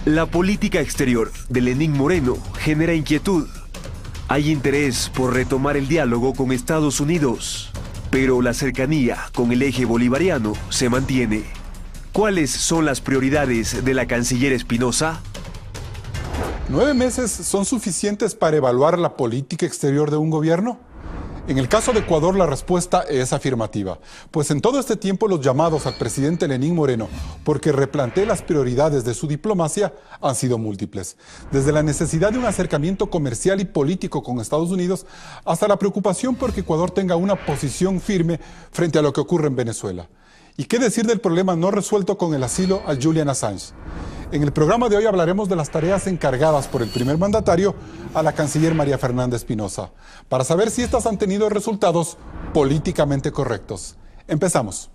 La política exterior de Lenín Moreno genera inquietud. Hay interés por retomar el diálogo con Estados Unidos, pero la cercanía con el eje bolivariano se mantiene. ¿Cuáles son las prioridades de la canciller Espinosa? 9 meses son suficientes para evaluar la política exterior de un gobierno. En el caso de Ecuador, la respuesta es afirmativa, pues en todo este tiempo los llamados al presidente Lenín Moreno porque replantee las prioridades de su diplomacia han sido múltiples, desde la necesidad de un acercamiento comercial y político con Estados Unidos hasta la preocupación por que Ecuador tenga una posición firme frente a lo que ocurre en Venezuela. ¿Y qué decir del problema no resuelto con el asilo a Julian Assange? En el programa de hoy hablaremos de las tareas encargadas por el primer mandatario a la canciller María Fernanda Espinosa, para saber si estas han tenido resultados políticamente correctos. Empezamos.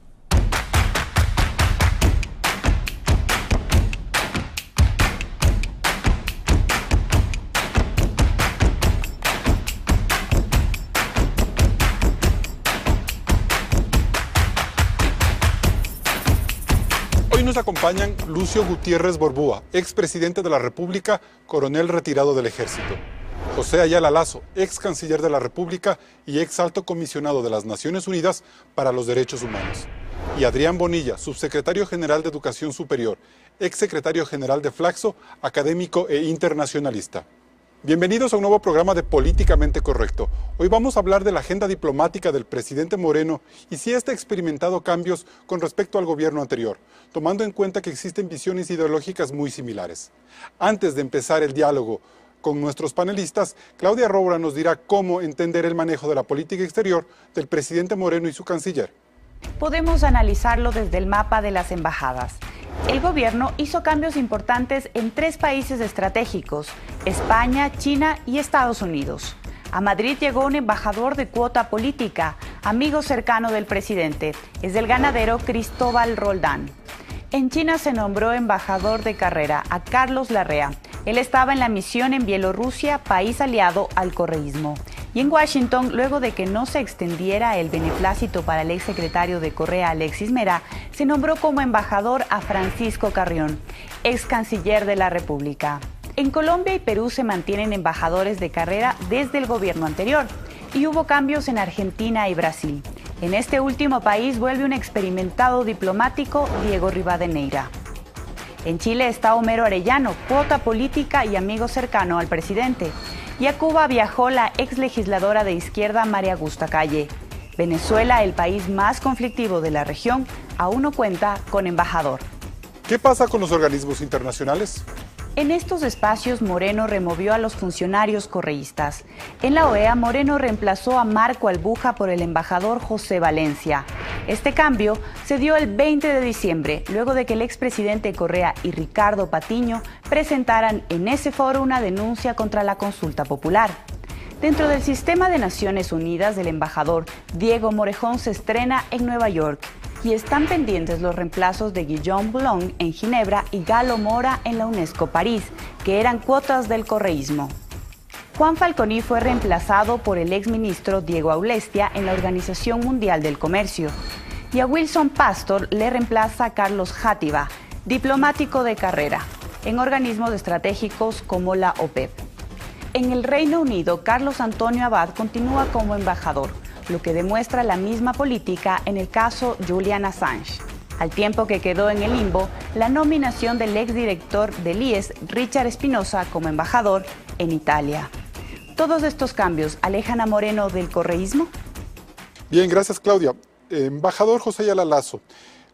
Hoy nos acompañan Lucio Gutiérrez Borbúa, expresidente de la República, coronel retirado del Ejército; José Ayala Lazo, ex canciller de la República y ex alto comisionado de las Naciones Unidas para los Derechos Humanos; y Adrián Bonilla, subsecretario general de Educación Superior, ex secretario general de Flaxo, académico e internacionalista. Bienvenidos a un nuevo programa de Políticamente Correcto. Hoy vamos a hablar de la agenda diplomática del presidente Moreno y si éste ha experimentado cambios con respecto al gobierno anterior, tomando en cuenta que existen visiones ideológicas muy similares. Antes de empezar el diálogo con nuestros panelistas, Claudia Roura nos dirá cómo entender el manejo de la política exterior del presidente Moreno y su canciller. Podemos analizarlo desde el mapa de las embajadas. El gobierno hizo cambios importantes en 3 países estratégicos: España, China y Estados Unidos. A Madrid llegó un embajador de cuota política, amigo cercano del presidente. Es el ganadero Cristóbal Roldán. En China se nombró embajador de carrera a Carlos Larrea. Él estaba en la misión en Bielorrusia, país aliado al correísmo. Y en Washington, luego de que no se extendiera el beneplácito para el exsecretario de Correa, Alexis Mera, se nombró como embajador a Francisco Carrión, ex canciller de la República. En Colombia y Perú se mantienen embajadores de carrera desde el gobierno anterior, y hubo cambios en Argentina y Brasil. En este último país vuelve un experimentado diplomático, Diego Rivadeneira. En Chile está Homero Arellano, cuota política y amigo cercano al presidente. Y a Cuba viajó la ex legisladora de izquierda María Augusta Calle. Venezuela, el país más conflictivo de la región, aún no cuenta con embajador. ¿Qué pasa con los organismos internacionales? En estos espacios, Moreno removió a los funcionarios correístas. En la OEA, Moreno reemplazó a Marco Albuja por el embajador José Valencia. Este cambio se dio el 20 de diciembre, luego de que el expresidente Correa y Ricardo Patiño presentaran en ese foro una denuncia contra la consulta popular. Dentro del sistema de Naciones Unidas, el embajador Diego Morejón se estrena en Nueva York. Y están pendientes los reemplazos de Guillaume Boulogne en Ginebra y Galo Mora en la UNESCO París, que eran cuotas del correísmo. Juan Falconi fue reemplazado por el exministro Diego Aulestia en la Organización Mundial del Comercio. Y a Wilson Pastor le reemplaza Carlos Játiva, diplomático de carrera, en organismos estratégicos como la OPEP. En el Reino Unido, Carlos Antonio Abad continúa como embajador, lo que demuestra la misma política en el caso Julian Assange. Al tiempo que quedó en el limbo la nominación del exdirector del IES, Richard Espinosa, como embajador en Italia. ¿Todos estos cambios alejan a Moreno del correísmo? Bien, gracias Claudia. Embajador José Ayala Lazo,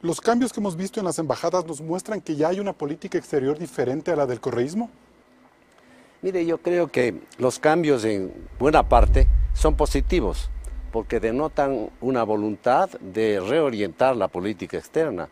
¿los cambios que hemos visto en las embajadas nos muestran que ya hay una política exterior diferente a la del correísmo? Mire, yo creo que los cambios en buena parte son positivos, porque denotan una voluntad de reorientar la política externa.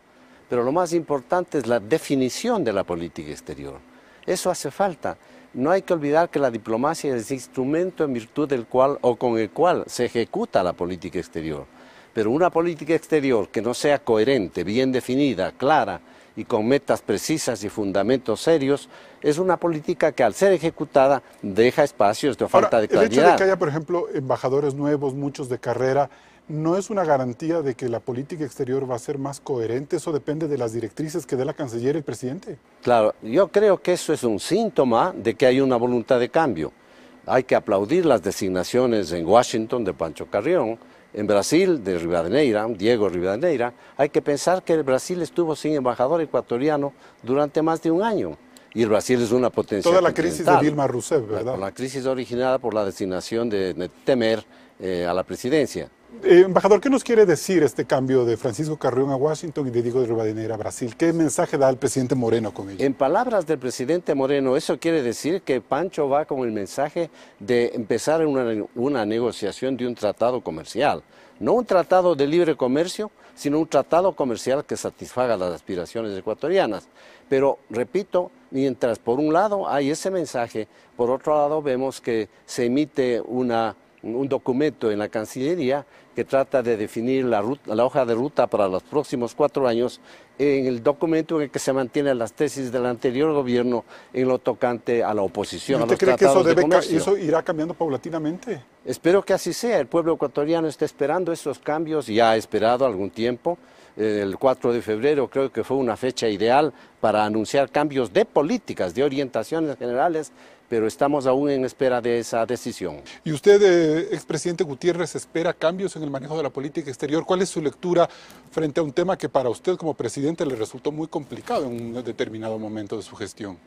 Pero lo más importante es la definición de la política exterior. Eso hace falta. No hay que olvidar que la diplomacia es el instrumento en virtud del cual o con el cual se ejecuta la política exterior. Pero una política exterior que no sea coherente, bien definida, clara y con metas precisas y fundamentos serios, es una política que al ser ejecutada deja espacios de falta de claridad. El hecho de que haya, por ejemplo, embajadores nuevos, muchos de carrera, ¿no es una garantía de que la política exterior va a ser más coherente? ¿Eso depende de las directrices que dé la canciller y el presidente? Claro, yo creo que eso es un síntoma de que hay una voluntad de cambio. Hay que aplaudir las designaciones en Washington de Pancho Carrión, en Brasil de Rivadeneira, Diego Rivadeneira. Hay que pensar que el Brasil estuvo sin embajador ecuatoriano durante más de un año. Y el Brasil es una potencia Toda la crisis de Dilma Rousseff, ¿verdad? La crisis originada por la designación de Temer a la presidencia. Embajador, ¿qué nos quiere decir este cambio de Francisco Carrión a Washington y de Diego de Rivadeneira a Brasil? ¿Qué mensaje da el presidente Moreno con ello? En palabras del presidente Moreno, eso quiere decir que Pancho va con el mensaje de empezar una negociación de un tratado comercial. No un tratado de libre comercio, sino un tratado comercial que satisfaga las aspiraciones ecuatorianas. Pero, repito, mientras por un lado hay ese mensaje, por otro lado vemos que se emite un documento en la Cancillería que trata de definir la hoja de ruta para los próximos 4 años, en el documento en el que se mantienen las tesis del anterior gobierno en lo tocante a la oposición a los tratados de comercio. ¿Eso irá cambiando paulatinamente? Espero que así sea. El pueblo ecuatoriano está esperando esos cambios, ya ha esperado algún tiempo. El 4 de febrero creo que fue una fecha ideal para anunciar cambios de políticas, de orientaciones generales, pero estamos aún en espera de esa decisión. ¿Y usted, expresidente Gutiérrez, espera cambios en el manejo de la política exterior? ¿Cuál es su lectura frente a un tema que para usted como presidente le resultó muy complicado en un determinado momento de su gestión?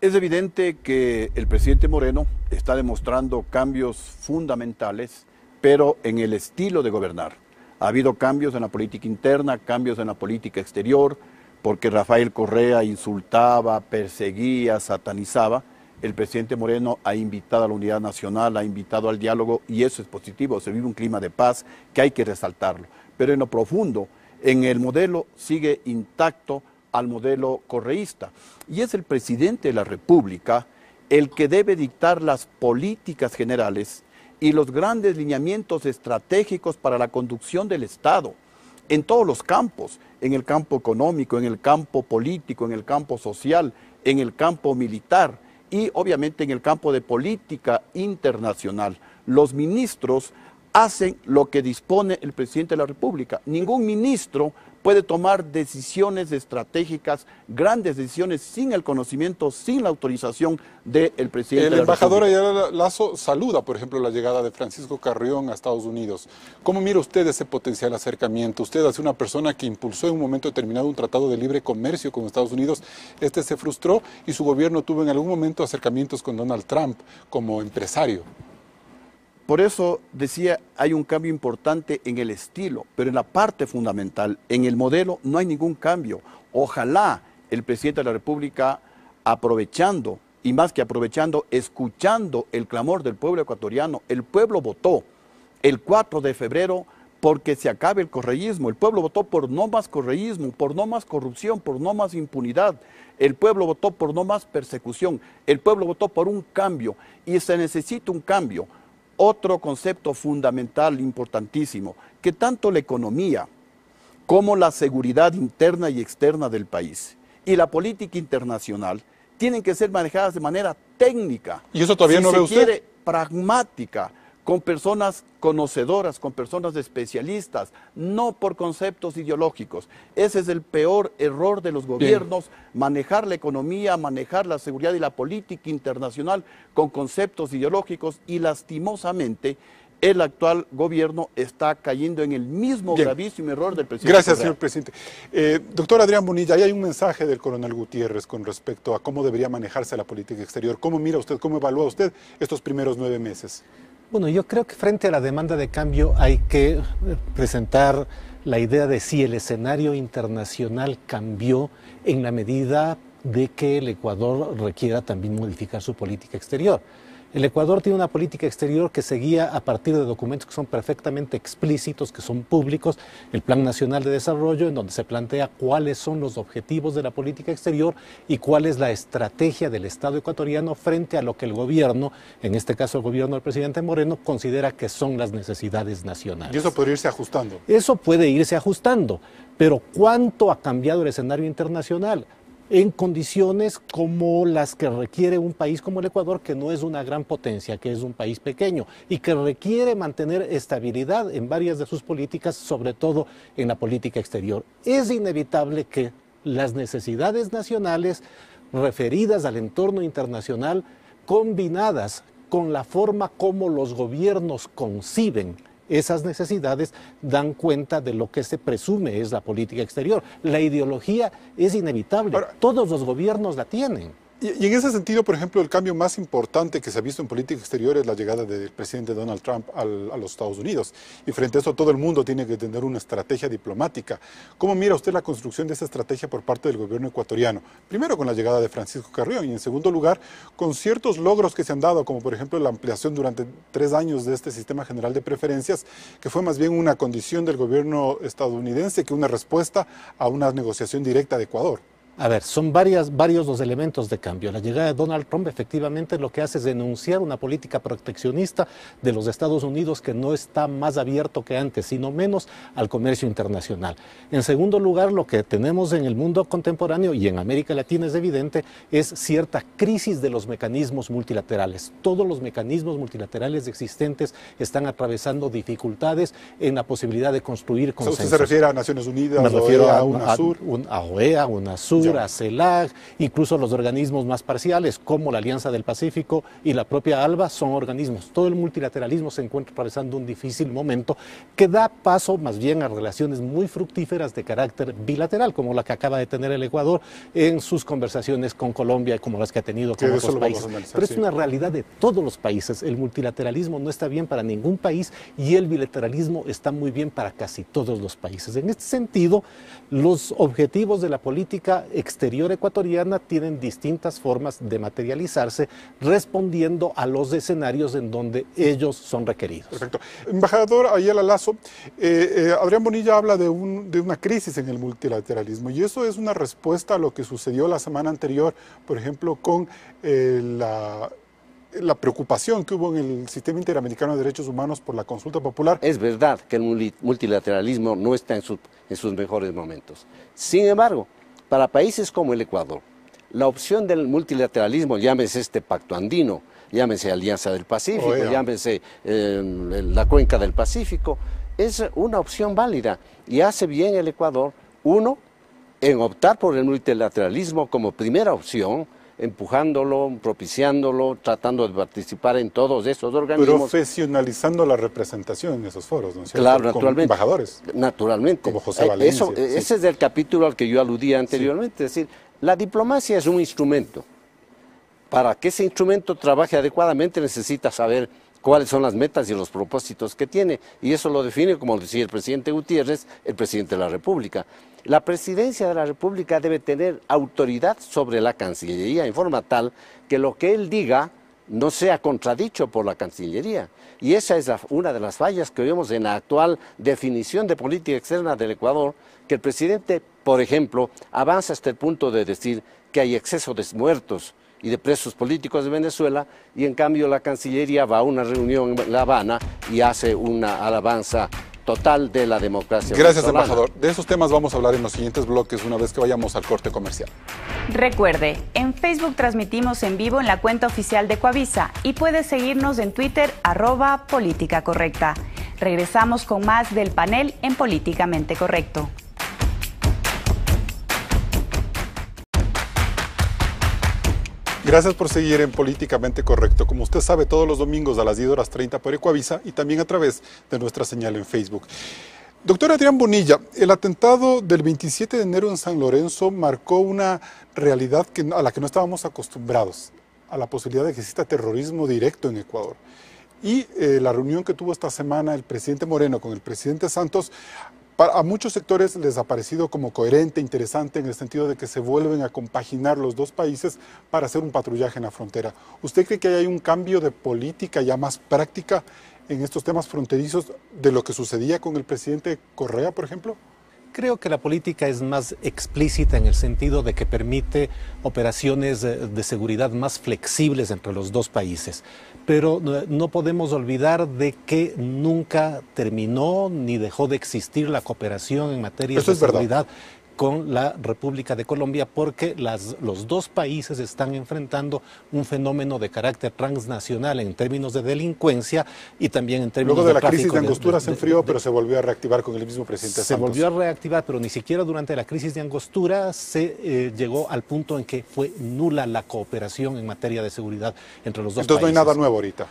Es evidente que el presidente Moreno está demostrando cambios fundamentales, pero en el estilo de gobernar. Ha habido cambios en la política interna, cambios en la política exterior, porque Rafael Correa insultaba, perseguía, satanizaba. El presidente Moreno ha invitado a la unidad nacional, ha invitado al diálogo y eso es positivo, se vive un clima de paz que hay que resaltarlo. Pero en lo profundo, en el modelo sigue intacto al modelo correísta y es el presidente de la República el que debe dictar las políticas generales y los grandes lineamientos estratégicos para la conducción del Estado en todos los campos, en el campo económico, en el campo político, en el campo social, en el campo militar y obviamente en el campo de política internacional. Los ministros hacen lo que dispone el presidente de la República. Ningún ministro puede tomar decisiones estratégicas, grandes decisiones, sin el conocimiento, sin la autorización del presidente de la República. El embajador Ayala Lasso saluda, por ejemplo, la llegada de Francisco Carrión a Estados Unidos. ¿Cómo mira usted ese potencial acercamiento? Usted es una persona que impulsó en un momento determinado un tratado de libre comercio con Estados Unidos. Este se frustró y su gobierno tuvo en algún momento acercamientos con Donald Trump como empresario. Por eso decía, hay un cambio importante en el estilo, pero en la parte fundamental, en el modelo, no hay ningún cambio. Ojalá el presidente de la República, aprovechando, y más que aprovechando, escuchando el clamor del pueblo ecuatoriano, el pueblo votó el 4 de febrero porque se acabe el correísmo, el pueblo votó por no más correísmo, por no más corrupción, por no más impunidad, el pueblo votó por no más persecución, el pueblo votó por un cambio, y se necesita un cambio. Otro concepto fundamental, importantísimo, que tanto la economía como la seguridad interna y externa del país y la política internacional tienen que ser manejadas de manera técnica. ¿Y eso todavía no ve usted? Si se quiere, pragmática, con personas conocedoras, con personas especialistas, no por conceptos ideológicos. Ese es el peor error de los gobiernos, manejar la economía, manejar la seguridad y la política internacional con conceptos ideológicos y lastimosamente el actual gobierno está cayendo en el mismo gravísimo error del presidente. Gracias, señor presidente. Doctor Adrián Bonilla, ahí hay un mensaje del coronel Gutiérrez con respecto a cómo debería manejarse la política exterior. ¿Cómo mira usted, cómo evalúa usted estos primeros 9 meses? Bueno, yo creo que frente a la demanda de cambio hay que presentar la idea de si el escenario internacional cambió en la medida de que el Ecuador requiera también modificar su política exterior. El Ecuador tiene una política exterior que se guía a partir de documentos que son perfectamente explícitos, que son públicos, el Plan Nacional de Desarrollo, en donde se plantea cuáles son los objetivos de la política exterior y cuál es la estrategia del Estado ecuatoriano frente a lo que el gobierno, en este caso el gobierno del presidente Moreno, considera que son las necesidades nacionales. Y eso puede irse ajustando. Eso puede irse ajustando, pero ¿cuánto ha cambiado el escenario internacional? en condiciones como las que requiere un país como el Ecuador, que no es una gran potencia, que es un país pequeño y que requiere mantener estabilidad en varias de sus políticas, sobre todo en la política exterior. Es inevitable que las necesidades nacionales referidas al entorno internacional, combinadas con la forma como los gobiernos conciben esas necesidades, dan cuenta de lo que se presume es la política exterior. La ideología es inevitable. Ahora, todos los gobiernos la tienen. Y en ese sentido, por ejemplo, el cambio más importante que se ha visto en política exterior es la llegada del presidente Donald Trump a los Estados Unidos. Y frente a eso, todo el mundo tiene que tener una estrategia diplomática. ¿Cómo mira usted la construcción de esa estrategia por parte del gobierno ecuatoriano? Primero, con la llegada de Francisco Carrión, y en segundo lugar, con ciertos logros que se han dado, como por ejemplo la ampliación durante 3 años de este sistema general de preferencias, que fue más bien una condición del gobierno estadounidense que una respuesta a una negociación directa de Ecuador. A ver, son varios los elementos de cambio. La llegada de Donald Trump efectivamente lo que hace es denunciar una política proteccionista de los Estados Unidos que no está más abierto que antes, sino menos al comercio internacional. En segundo lugar, lo que tenemos en el mundo contemporáneo y en América Latina es evidente, es cierta crisis de los mecanismos multilaterales. Todos los mecanismos multilaterales existentes están atravesando dificultades en la posibilidad de construir consensos. ¿Usted se refiere a Naciones Unidas, Me refiero a UNASUR? A OEA, UNASUR, a CELAC, incluso los organismos más parciales como la Alianza del Pacífico y la propia ALBA son organismos. Todo el multilateralismo se encuentra atravesando un difícil momento que da paso más bien a relaciones muy fructíferas de carácter bilateral, como la que acaba de tener el Ecuador en sus conversaciones con Colombia, como las que ha tenido con otros países. Pero es una realidad de todos los países. El multilateralismo no está bien para ningún país y el bilateralismo está muy bien para casi todos los países. En este sentido, los objetivos de la política exterior ecuatoriana tienen distintas formas de materializarse respondiendo a los escenarios en donde ellos son requeridos. Perfecto. Embajador Ayala Lazo, Adrián Bonilla habla de una crisis en el multilateralismo y eso es una respuesta a lo que sucedió la semana anterior, por ejemplo, con la preocupación que hubo en el Sistema Interamericano de Derechos Humanos por la consulta popular. Es verdad que el multilateralismo no está en sus mejores momentos. Sin embargo, para países como el Ecuador, la opción del multilateralismo, llámese este Pacto Andino, llámese Alianza del Pacífico, llámese la Cuenca del Pacífico, es una opción válida y hace bien el Ecuador, uno, en optar por el multilateralismo como primera opción, empujándolo, propiciándolo, tratando de participar en todos esos organismos. Profesionalizando la representación en esos foros, ¿no es cierto? Claro, naturalmente. Con embajadores. Naturalmente. Como José Valencia. Ese es el capítulo al que yo aludía anteriormente. Es decir, la diplomacia es un instrumento. Para que ese instrumento trabaje adecuadamente necesita saber cuáles son las metas y los propósitos que tiene. Y eso lo define, como decía el presidente Gutiérrez, el presidente de la República. La presidencia de la República debe tener autoridad sobre la Cancillería en forma tal que lo que él diga no sea contradicho por la Cancillería. Y esa es una de las fallas que vemos en la actual definición de política externa del Ecuador, que el presidente, por ejemplo, avanza hasta el punto de decir que hay exceso de muertos y de presos políticos de Venezuela, y en cambio la Cancillería va a una reunión en La Habana y hace una alabanza total de la democracia. Gracias, embajador. De esos temas vamos a hablar en los siguientes bloques una vez que vayamos al corte comercial. Recuerde, en Facebook transmitimos en vivo en la cuenta oficial de Coavisa y puede seguirnos en Twitter @Política Correcta. Regresamos con más del panel en Políticamente Correcto. Gracias por seguir en Políticamente Correcto. Como usted sabe, todos los domingos a las 10:30 por Ecuavisa y también a través de nuestra señal en Facebook. Doctor Adrián Bonilla, el atentado del 27 de enero en San Lorenzo marcó una realidad a la que no estábamos acostumbrados, a la posibilidad de que exista terrorismo directo en Ecuador. Y la reunión que tuvo esta semana el presidente Moreno con el presidente Santos, a muchos sectores les ha parecido como coherente, interesante, en el sentido de que se vuelven a compaginar los dos países para hacer un patrullaje en la frontera. ¿Usted cree que hay un cambio de política ya más práctica en estos temas fronterizos de lo que sucedía con el presidente Correa, por ejemplo? Creo que la política es más explícita en el sentido de que permite operaciones de seguridad más flexibles entre los dos países. Pero no podemos olvidar de que nunca terminó ni dejó de existir la cooperación en materia de seguridad con la República de Colombia, porque los dos países están enfrentando un fenómeno de carácter transnacional en términos de delincuencia y también en términos Luego de la tráfico crisis de Angostura se enfrió, pero se volvió a reactivar con el mismo presidente Santos. Se volvió a reactivar, pero ni siquiera durante la crisis de Angostura se llegó al punto en que fue nula la cooperación en materia de seguridad entre los dos países. Entonces no hay nada nuevo ahorita.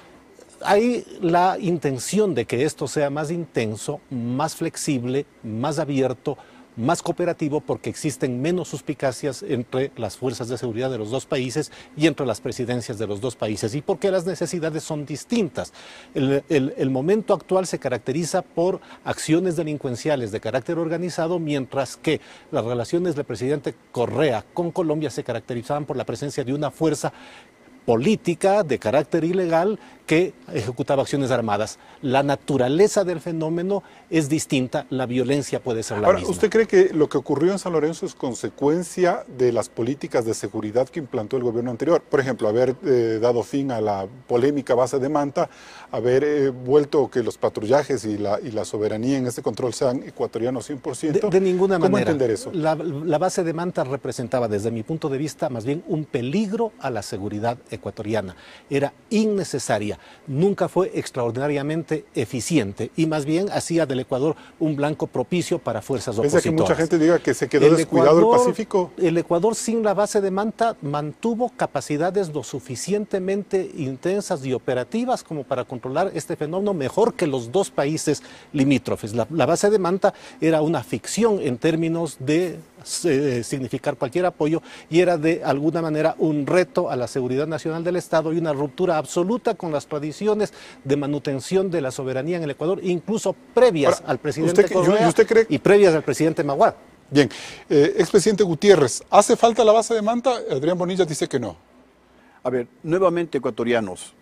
Hay la intención de que esto sea más intenso, más flexible, más abierto, más cooperativo, porque existen menos suspicacias entre las fuerzas de seguridad de los dos países y entre las presidencias de los dos países, y porque las necesidades son distintas. El momento actual se caracteriza por acciones delincuenciales de carácter organizado, mientras que las relaciones del presidente Correa con Colombia se caracterizaban por la presencia de una fuerza política de carácter ilegal que ejecutaba acciones armadas. La naturaleza del fenómeno es distinta, la violencia puede ser la misma. ¿Usted cree que lo que ocurrió en San Lorenzo es consecuencia de las políticas de seguridad que implantó el gobierno anterior? Por ejemplo, haber dado fin a la polémica base de Manta, haber vuelto que los patrullajes y la soberanía en este control sean ecuatorianos 100%. De ninguna manera. ¿Cómo entender eso? La base de Manta representaba, desde mi punto de vista, más bien un peligro a la seguridad ecuatoriana. Era innecesaria, nunca fue extraordinariamente eficiente y más bien hacía del Ecuador un blanco propicio para fuerzas opositoras. ¿Pese a que mucha gente diga que se quedó descuidado el Pacífico? El Ecuador, sin la base de Manta, mantuvo capacidades lo suficientemente intensas y operativas como para controlar este fenómeno mejor que los dos países limítrofes. La base de Manta era una ficción en términos de significar cualquier apoyo, y era de alguna manera un reto a la seguridad nacional del Estado y una ruptura absoluta con las tradiciones de manutención de la soberanía en el Ecuador, incluso previas al presidente Correa y previas al presidente Maguad. Bien, expresidente Gutiérrez, ¿hace falta la base de Manta? Adrián Bonilla dice que no. A ver, nuevamente ecuatorianos,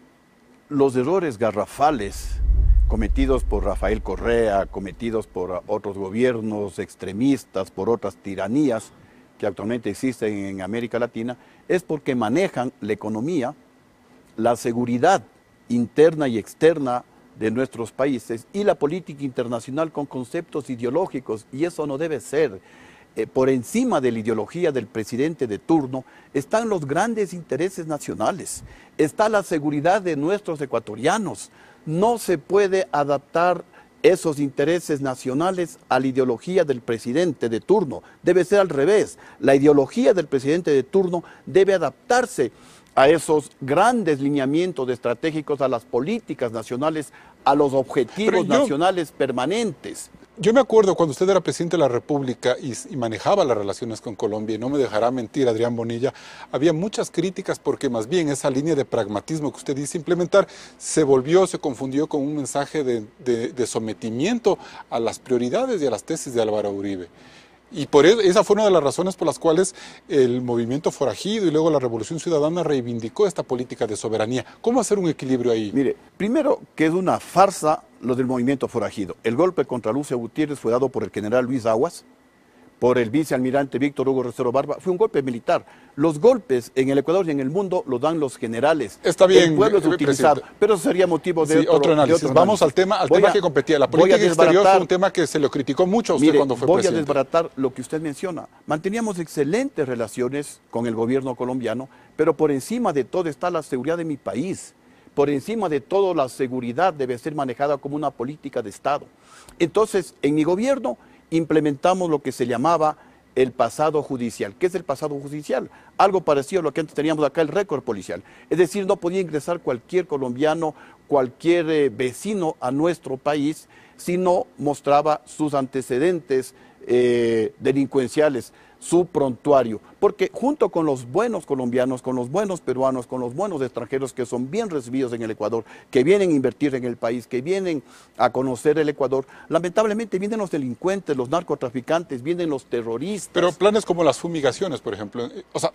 los errores garrafales cometidos por Rafael Correa, cometidos por otros gobiernos extremistas, por otras tiranías que actualmente existen en América Latina, es porque manejan la economía, la seguridad interna y externa de nuestros países y la política internacional con conceptos ideológicos, y eso no debe ser. Por encima de la ideología del presidente de turno están los grandes intereses nacionales, está la seguridad de nuestros ecuatorianos. No se puede adaptar esos intereses nacionales a la ideología del presidente de turno. Debe ser al revés. La ideología del presidente de turno debe adaptarse a esos grandes lineamientos estratégicos, a las políticas nacionales, a los objetivos nacionales permanentes. Yo me acuerdo cuando usted era presidente de la República y manejaba las relaciones con Colombia, y no me dejará mentir Adrián Bonilla, había muchas críticas porque más bien esa línea de pragmatismo que usted dice implementar se confundió con un mensaje de sometimiento a las prioridades y a las tesis de Álvaro Uribe. Y por eso, esa fue una de las razones por las cuales el movimiento forajido y luego la Revolución Ciudadana reivindicó esta política de soberanía. ¿Cómo hacer un equilibrio ahí? Mire, primero que es una farsa lo del movimiento forajido. El golpe contra Lucio Gutiérrez fue dado por el general Luis Aguas, por el vicealmirante Víctor Hugo Rosero Barba. Fue un golpe militar. Los golpes en el Ecuador y en el mundo los dan los generales. Está bien, el pueblo es utilizado, pero eso sería motivo de otro análisis. Vamos al tema que competía. La política exterior fue un tema que se le criticó mucho a usted cuando fue presidente. Voy a desbaratar lo que usted menciona. Manteníamos excelentes relaciones con el gobierno colombiano, pero por encima de todo está la seguridad de mi país. Por encima de todo, la seguridad debe ser manejada como una política de Estado. Entonces, en mi gobierno implementamos lo que se llamaba el pasado judicial. ¿Qué es el pasado judicial? Algo parecido a lo que antes teníamos acá, el récord policial. Es decir, no podía ingresar cualquier colombiano, cualquier vecino a nuestro país si no mostraba sus antecedentes delincuenciales, su prontuario, porque junto con los buenos colombianos, con los buenos peruanos, con los buenos extranjeros que son bien recibidos en el Ecuador, que vienen a invertir en el país, que vienen a conocer el Ecuador, lamentablemente vienen los delincuentes, los narcotraficantes, vienen los terroristas. Pero planes como las fumigaciones, por ejemplo, o sea,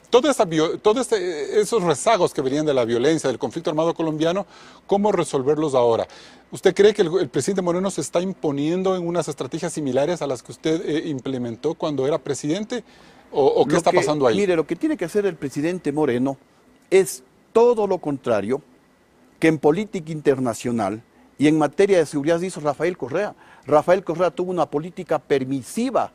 esos rezagos que venían de la violencia, del conflicto armado colombiano, ¿cómo resolverlos ahora? ¿Usted cree que el presidente Moreno se está imponiendo en unas estrategias similares a las que usted implementó cuando era presidente? ¿O qué está pasando ahí? Mire, lo que tiene que hacer el presidente Moreno es todo lo contrario que en política internacional y en materia de seguridad hizo Rafael Correa. Rafael Correa tuvo una política permisiva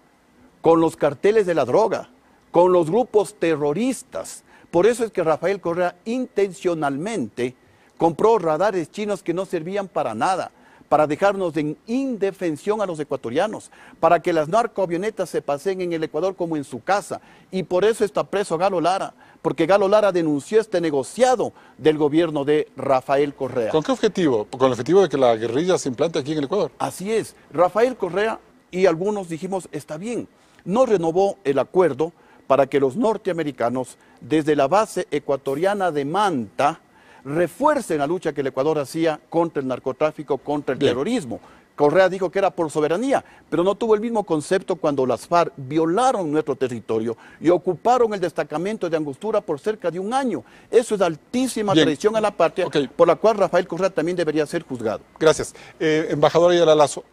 con los carteles de la droga, con los grupos terroristas. Por eso es que Rafael Correa intencionalmente compró radares chinos que no servían para nada, para dejarnos en indefensión a los ecuatorianos, para que las narcoavionetas se paseen en el Ecuador como en su casa. Y por eso está preso Galo Lara, porque Galo Lara denunció este negociado del gobierno de Rafael Correa. ¿Con qué objetivo? Con el objetivo de que la guerrilla se implante aquí en el Ecuador. Así es. Rafael Correa y algunos dijimos, está bien, no renovó el acuerdo para que los norteamericanos, desde la base ecuatoriana de Manta, refuercen la lucha que el Ecuador hacía contra el narcotráfico, contra el terrorismo. Correa dijo que era por soberanía, pero no tuvo el mismo concepto cuando las FARC violaron nuestro territorio y ocuparon el destacamento de Angostura por cerca de un año. Eso es altísima traición a la patria, por la cual Rafael Correa también debería ser juzgado. Gracias. Embajador Ayala Lazo,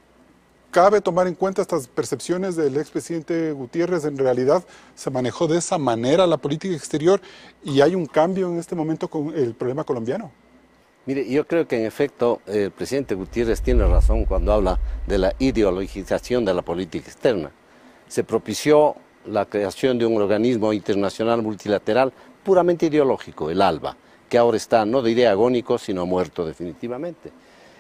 ¿cabe tomar en cuenta estas percepciones del expresidente Gutiérrez? ¿En realidad se manejó de esa manera la política exterior y hay un cambio en este momento con el problema colombiano? Mire, yo creo que en efecto el presidente Gutiérrez tiene razón cuando habla de la ideologización de la política externa. Se propició la creación de un organismo internacional multilateral puramente ideológico, el ALBA, que ahora está no de idea agónico, sino muerto definitivamente.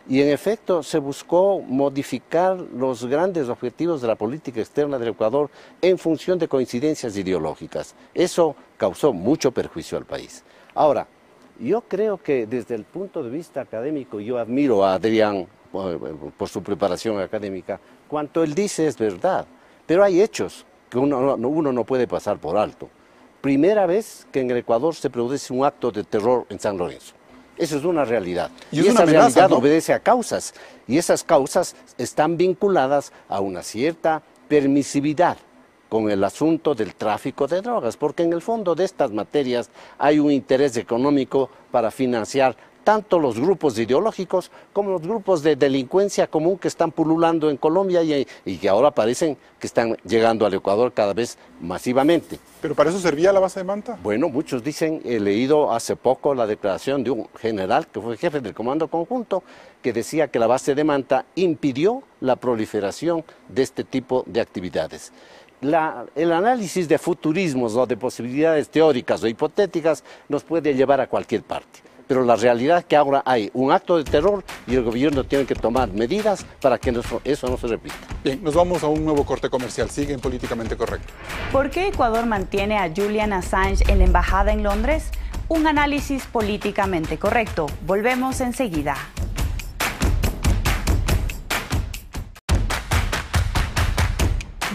Y en efecto se buscó modificar los grandes objetivos de la política externa del Ecuador en función de coincidencias ideológicas. Eso causó mucho perjuicio al país. Ahora, yo creo que desde el punto de vista académico, yo admiro a Adrián por su preparación académica. Cuanto él dice es verdad, pero hay hechos que uno no puede pasar por alto. Primera vez que en el Ecuador se produce un acto de terror en San Lorenzo. Eso es una realidad. Y esa realidad obedece a causas, y esas causas están vinculadas a una cierta permisividad con el asunto del tráfico de drogas, porque en el fondo de estas materias hay un interés económico para financiar tanto los grupos ideológicos como los grupos de delincuencia común que están pululando en Colombia y que ahora parecen que están llegando al Ecuador cada vez masivamente. ¿Pero para eso servía la base de Manta? Bueno, muchos dicen, he leído hace poco la declaración de un general que fue jefe del Comando Conjunto, que decía que la base de Manta impidió la proliferación de este tipo de actividades. El análisis de futurismos o de posibilidades teóricas o hipotéticas nos puede llevar a cualquier parte. Pero la realidad es que ahora hay un acto de terror y el gobierno tiene que tomar medidas para que eso no se repita. Bien, nos vamos a un nuevo corte comercial. Sigue en Políticamente Correcto. ¿Por qué Ecuador mantiene a Julian Assange en la embajada en Londres? Un análisis políticamente correcto. Volvemos enseguida.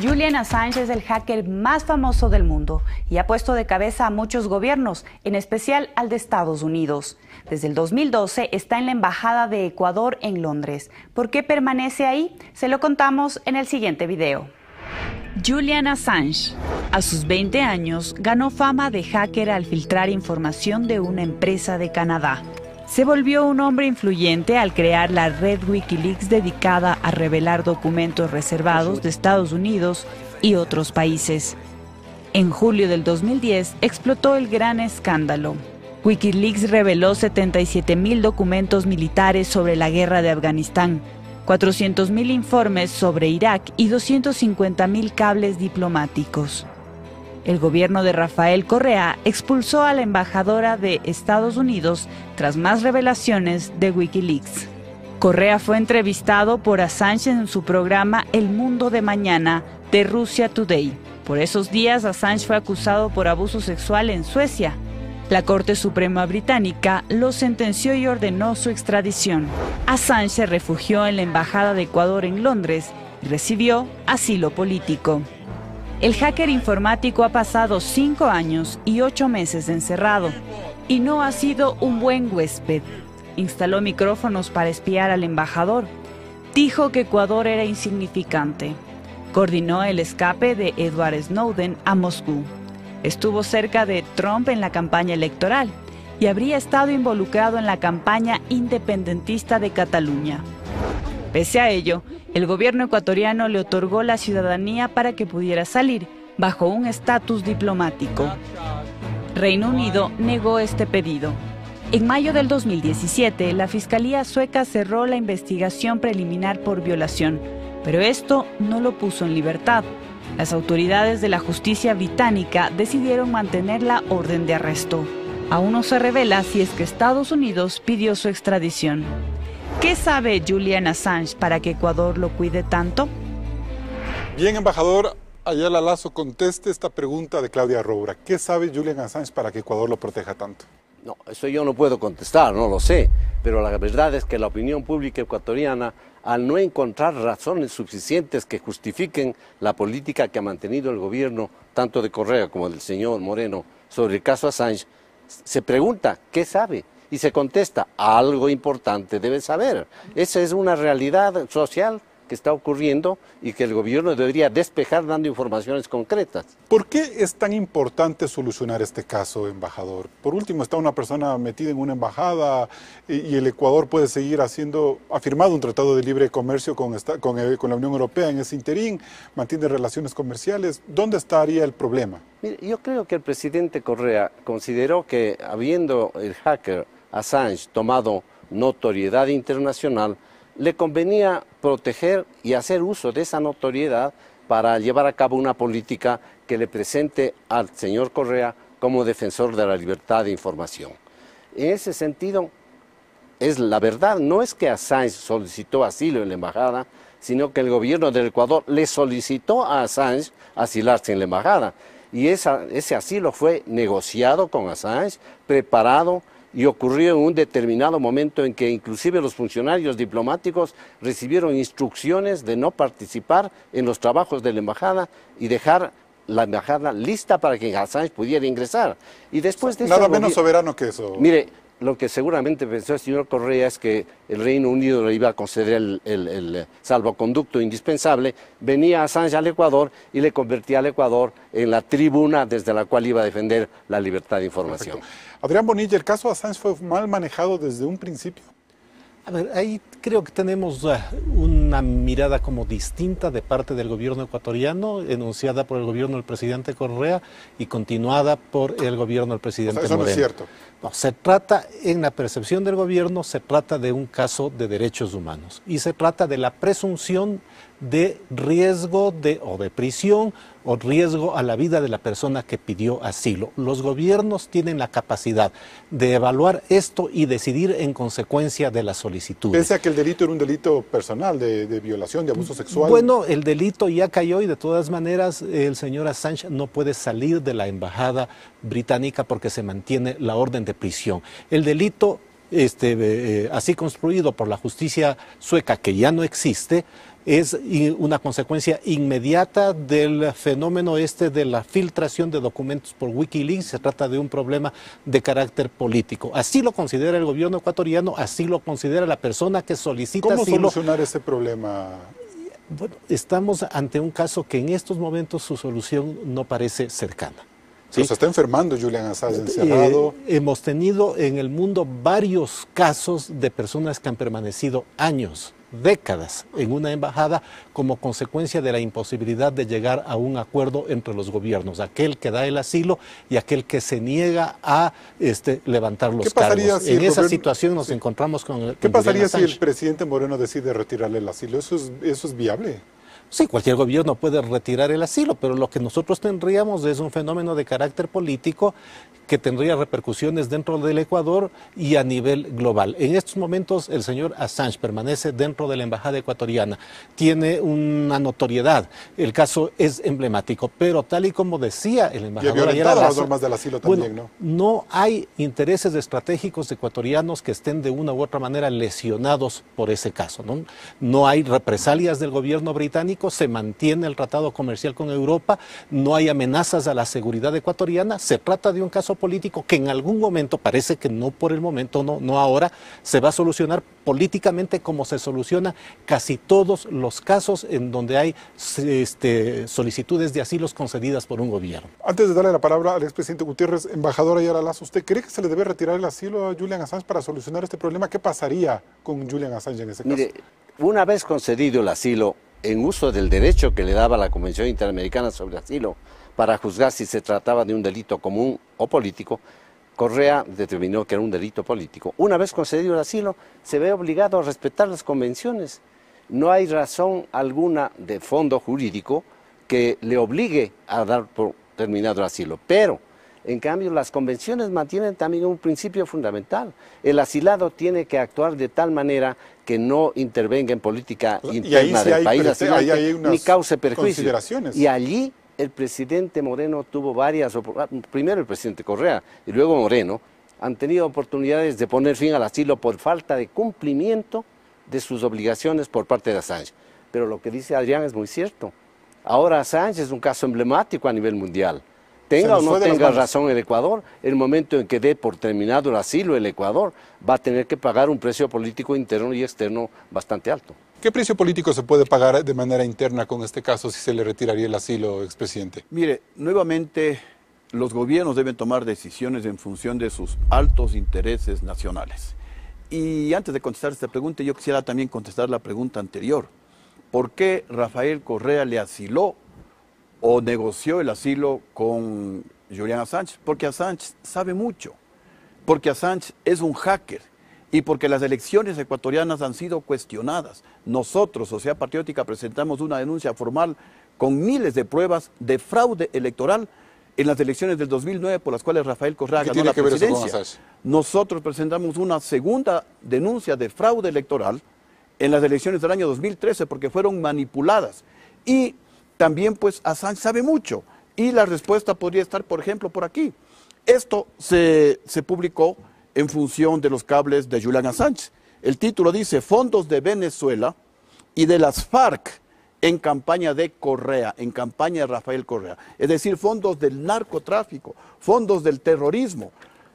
Julian Assange es el hacker más famoso del mundo y ha puesto de cabeza a muchos gobiernos, en especial al de Estados Unidos. Desde el 2012 está en la Embajada de Ecuador en Londres. ¿Por qué permanece ahí? Se lo contamos en el siguiente video. Julian Assange, a sus 20 años, ganó fama de hacker al filtrar información de una empresa de Canadá. Se volvió un hombre influyente al crear la red Wikileaks dedicada a revelar documentos reservados de Estados Unidos y otros países. En julio del 2010 explotó el gran escándalo. Wikileaks reveló 77.000 documentos militares sobre la guerra de Afganistán, 400.000 informes sobre Irak y 250.000 cables diplomáticos. El gobierno de Rafael Correa expulsó a la embajadora de Estados Unidos tras más revelaciones de Wikileaks. Correa fue entrevistado por Assange en su programa El Mundo de Mañana de Russia Today. Por esos días, Assange fue acusado por abuso sexual en Suecia. La Corte Suprema Británica lo sentenció y ordenó su extradición. Assange se refugió en la Embajada de Ecuador en Londres y recibió asilo político. El hacker informático ha pasado 5 años y 8 meses encerrado y no ha sido un buen huésped. Instaló micrófonos para espiar al embajador. Dijo que Ecuador era insignificante. Coordinó el escape de Edward Snowden a Moscú. Estuvo cerca de Trump en la campaña electoral y habría estado involucrado en la campaña independentista de Cataluña. Pese a ello, el gobierno ecuatoriano le otorgó la ciudadanía para que pudiera salir, bajo un estatus diplomático. Reino Unido negó este pedido. En mayo del 2017, la Fiscalía sueca cerró la investigación preliminar por violación, pero esto no lo puso en libertad. Las autoridades de la justicia británica decidieron mantener la orden de arresto. Aún no se revela si es que Estados Unidos pidió su extradición. ¿Qué sabe Julian Assange para que Ecuador lo cuide tanto? Bien, embajador Ayala Lazo, conteste esta pregunta de Claudia Roura. ¿Qué sabe Julian Assange para que Ecuador lo proteja tanto? No, eso yo no puedo contestar, no lo sé, pero la verdad es que la opinión pública ecuatoriana, al no encontrar razones suficientes que justifiquen la política que ha mantenido el gobierno, tanto de Correa como del señor Moreno, sobre el caso Assange, se pregunta, ¿qué sabe? Y se contesta, algo importante debe saber. Esa es una realidad social que está ocurriendo y que el gobierno debería despejar dando informaciones concretas. ¿Por qué es tan importante solucionar este caso, embajador? Por último, está una persona metida en una embajada y el Ecuador puede seguir ha firmado un tratado de libre comercio con la Unión Europea en ese interín, mantiene relaciones comerciales. ¿Dónde estaría el problema? Mire, yo creo que el presidente Correa consideró que habiendo el hacker Assange tomado notoriedad internacional, le convenía proteger y hacer uso de esa notoriedad para llevar a cabo una política que le presente al señor Correa como defensor de la libertad de información. En ese sentido, es la verdad, no es que Assange solicitó asilo en la embajada, sino que el gobierno del Ecuador le solicitó a Assange asilarse en la embajada. Y ese asilo fue negociado con Assange, preparado, y ocurrió en un determinado momento en que inclusive los funcionarios diplomáticos recibieron instrucciones de no participar en los trabajos de la embajada y dejar la embajada lista para que Assange pudiera ingresar. Y después de nada menos soberano que eso. Mire, lo que seguramente pensó el señor Correa es que el Reino Unido le iba a conceder el salvoconducto indispensable, venía Assange al Ecuador y le convertía al Ecuador en la tribuna desde la cual iba a defender la libertad de información. Perfecto. Adrián Bonilla, ¿el caso Assange fue mal manejado desde un principio? A ver, ahí creo que tenemos una mirada como distinta de parte del gobierno ecuatoriano, enunciada por el gobierno del presidente Correa y continuada por el gobierno del presidente Moreno. Eso no es cierto. No, se trata, en la percepción del gobierno, se trata de un caso de derechos humanos y se trata de la presunción de riesgo o de prisión o riesgo a la vida de la persona que pidió asilo. Los gobiernos tienen la capacidad de evaluar esto y decidir en consecuencia de las solicitudes. Pese a que el delito era un delito personal de violación, de abuso sexual. Bueno, el delito ya cayó y de todas maneras el señor Assange no puede salir de la embajada británica porque se mantiene la orden de prisión. El delito así construido por la justicia sueca, que ya no existe, es una consecuencia inmediata del fenómeno de la filtración de documentos por Wikileaks. Se trata de un problema de carácter político. Así lo considera el gobierno ecuatoriano, así lo considera la persona que solicita asilo. ¿Cómo solucionar ese problema? Bueno, estamos ante un caso que en estos momentos su solución no parece cercana. ¿Sí? Se está enfermando Julian Assange encerrado. Hemos tenido en el mundo varios casos de personas que han permanecido años, décadas en una embajada como consecuencia de la imposibilidad de llegar a un acuerdo entre los gobiernos, aquel que da el asilo y aquel que se niega a levantar los cargos. Si en esa situación nos encontramos con ¿Qué pasaría si el presidente Moreno decide retirarle el asilo? ¿Eso es viable? Sí, cualquier gobierno puede retirar el asilo, pero lo que nosotros tendríamos es un fenómeno de carácter político que tendría repercusiones dentro del Ecuador y a nivel global. En estos momentos el señor Assange permanece dentro de la embajada ecuatoriana, tiene una notoriedad, el caso es emblemático, pero tal y como decía el embajador Ayala Lazo, las normas del asilo también, bueno, no hay intereses estratégicos ecuatorianos que estén de una u otra manera lesionados por ese caso, ¿no? No hay represalias del gobierno británico, se mantiene el tratado comercial con Europa, no hay amenazas a la seguridad ecuatoriana, se trata de un caso político que en algún momento, parece que no por el momento, no ahora, se va a solucionar políticamente como se soluciona casi todos los casos en donde hay solicitudes de asilos concedidas por un gobierno. Antes de darle la palabra al expresidente Gutiérrez, embajador Ayala Lazo, ¿usted cree que se le debe retirar el asilo a Julian Assange para solucionar este problema? ¿Qué pasaría con Julian Assange en ese caso? Mire, una vez concedido el asilo, en uso del derecho que le daba la Convención Interamericana sobre Asilo, para juzgar si se trataba de un delito común o político, Correa determinó que era un delito político. Una vez concedido el asilo, se ve obligado a respetar las convenciones. No hay razón alguna de fondo jurídico que le obligue a dar por terminado el asilo. Pero, en cambio, las convenciones mantienen también un principio fundamental. El asilado tiene que actuar de tal manera que no intervenga en política interna del país asilante ni cause perjuicio. Y allí el presidente Moreno tuvo primero el presidente Correa y luego Moreno, han tenido oportunidades de poner fin al asilo por falta de cumplimiento de sus obligaciones por parte de Assange. Pero lo que dice Adrián es muy cierto. Ahora Assange es un caso emblemático a nivel mundial. Tenga o no tenga razón el Ecuador, el momento en que dé por terminado el asilo el Ecuador va a tener que pagar un precio político interno y externo bastante alto. ¿Qué precio político se puede pagar de manera interna con este caso si se le retiraría el asilo, expresidente? Mire, nuevamente los gobiernos deben tomar decisiones en función de sus altos intereses nacionales. Y antes de contestar esta pregunta, yo quisiera también contestar la pregunta anterior. ¿Por qué Rafael Correa le asiló o negoció el asilo con Julian Assange? Porque Assange sabe mucho, porque Assange es un hacker y porque las elecciones ecuatorianas han sido cuestionadas. Nosotros, Sociedad Patriótica, presentamos una denuncia formal con miles de pruebas de fraude electoral en las elecciones del 2009 por las cuales Rafael Correa ganó la presidencia. Nosotros presentamos una segunda denuncia de fraude electoral en las elecciones del año 2013 porque fueron manipuladas. Y también pues Assange sabe mucho y la respuesta podría estar, por ejemplo, por aquí. Esto se publicó en función de los cables de Julian Assange. El título dice: fondos de Venezuela y de las FARC en campaña de Correa, en campaña de Rafael Correa. Es decir, fondos del narcotráfico, fondos del terrorismo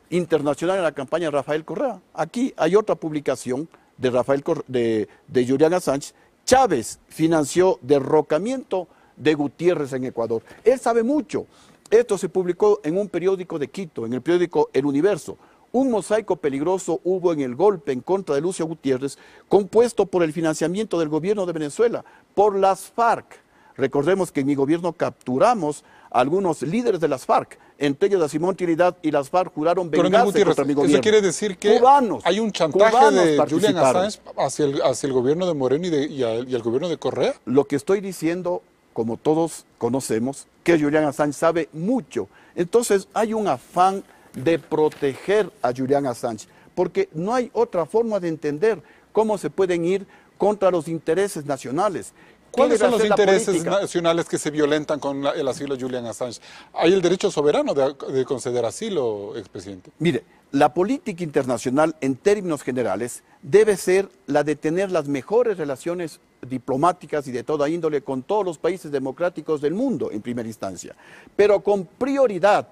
internacional en la campaña de Rafael Correa. Aquí hay otra publicación de Julian Assange. Chávez financió derrocamiento de Gutiérrez en Ecuador. Él sabe mucho. Esto se publicó en un periódico de Quito, en el periódico El Universo. Un mosaico peligroso hubo en el golpe en contra de Lucio Gutiérrez, compuesto por el financiamiento del gobierno de Venezuela, por las FARC. Recordemos que en mi gobierno capturamos a algunos líderes de las FARC, entre ellos a Simón Trinidad, y las FARC juraron vengarse contra mi gobierno. ¿Eso quiere decir que hay un chantaje de Julian Assange hacia el gobierno de Moreno y al gobierno de Correa? Lo que estoy diciendo, como todos conocemos, que Julian Assange sabe mucho. Entonces hay un afán de proteger a Julian Assange, porque no hay otra forma de entender cómo se pueden ir contra los intereses nacionales. ¿Cuáles son los intereses nacionales que se violentan con el asilo de Julian Assange? ¿Hay el derecho soberano de conceder asilo, expresidente? Mire, la política internacional en términos generales debe ser la de tener las mejores relaciones diplomáticas y de toda índole con todos los países democráticos del mundo en primera instancia, pero con prioridad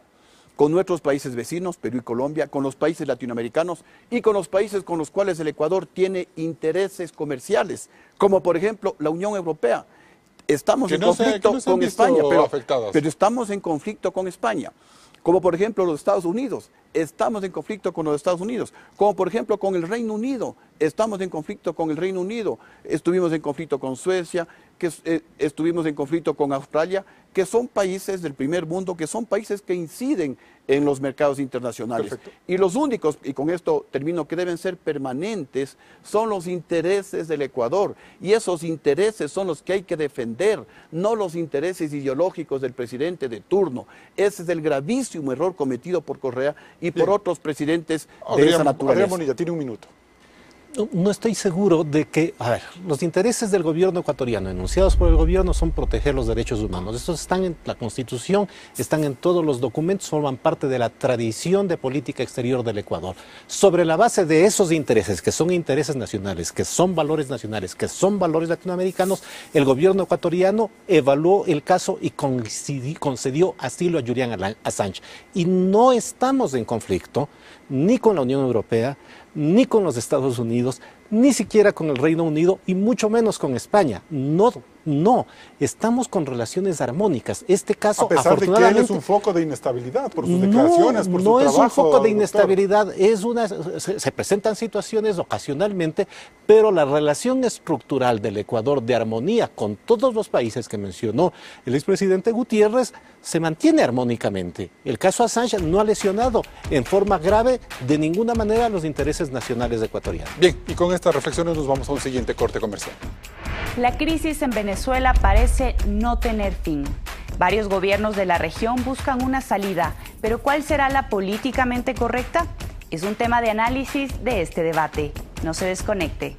con nuestros países vecinos, Perú y Colombia, con los países latinoamericanos y con los países con los cuales el Ecuador tiene intereses comerciales, como por ejemplo la Unión Europea. Estamos en conflicto con España, pero estamos en conflicto con España. Como por ejemplo los Estados Unidos, estamos en conflicto con los Estados Unidos. Como por ejemplo con el Reino Unido, estamos en conflicto con el Reino Unido. Estuvimos en conflicto con Suecia, estuvimos en conflicto con Australia, que son países del primer mundo, que son países que inciden en los mercados internacionales. Perfecto. Y los únicos, y con esto termino, que deben ser permanentes, son los intereses del Ecuador. Y esos intereses son los que hay que defender, no los intereses ideológicos del presidente de turno. Ese es el gravísimo error cometido por Correa y por otros presidentes de esa naturaleza. Adrián Bonilla, tiene un minuto. No estoy seguro de que, los intereses del gobierno ecuatoriano enunciados por el gobierno son proteger los derechos humanos. Estos están en la Constitución, están en todos los documentos, forman parte de la tradición de política exterior del Ecuador. Sobre la base de esos intereses, que son intereses nacionales, que son valores nacionales, que son valores latinoamericanos, el gobierno ecuatoriano evaluó el caso y concedió asilo a Julian Assange. Y no estamos en conflicto ni con la Unión Europea, ni con los Estados Unidos, ni siquiera con el Reino Unido y mucho menos con España. No, estamos con relaciones armónicas. Este caso, a pesar de que él es un foco de inestabilidad por sus declaraciones, por su trabajo. No es un foco de inestabilidad, se presentan situaciones ocasionalmente, pero la relación estructural del Ecuador de armonía con todos los países que mencionó el expresidente Gutiérrez se mantiene armónicamente. El caso Assange no ha lesionado en forma grave de ninguna manera los intereses nacionales ecuatorianos. Bien, y con estas reflexiones nos vamos a un siguiente corte comercial. La crisis en Venezuela parece no tener fin. Varios gobiernos de la región buscan una salida, pero ¿cuál será la políticamente correcta? Es un tema de análisis de este debate. No se desconecte.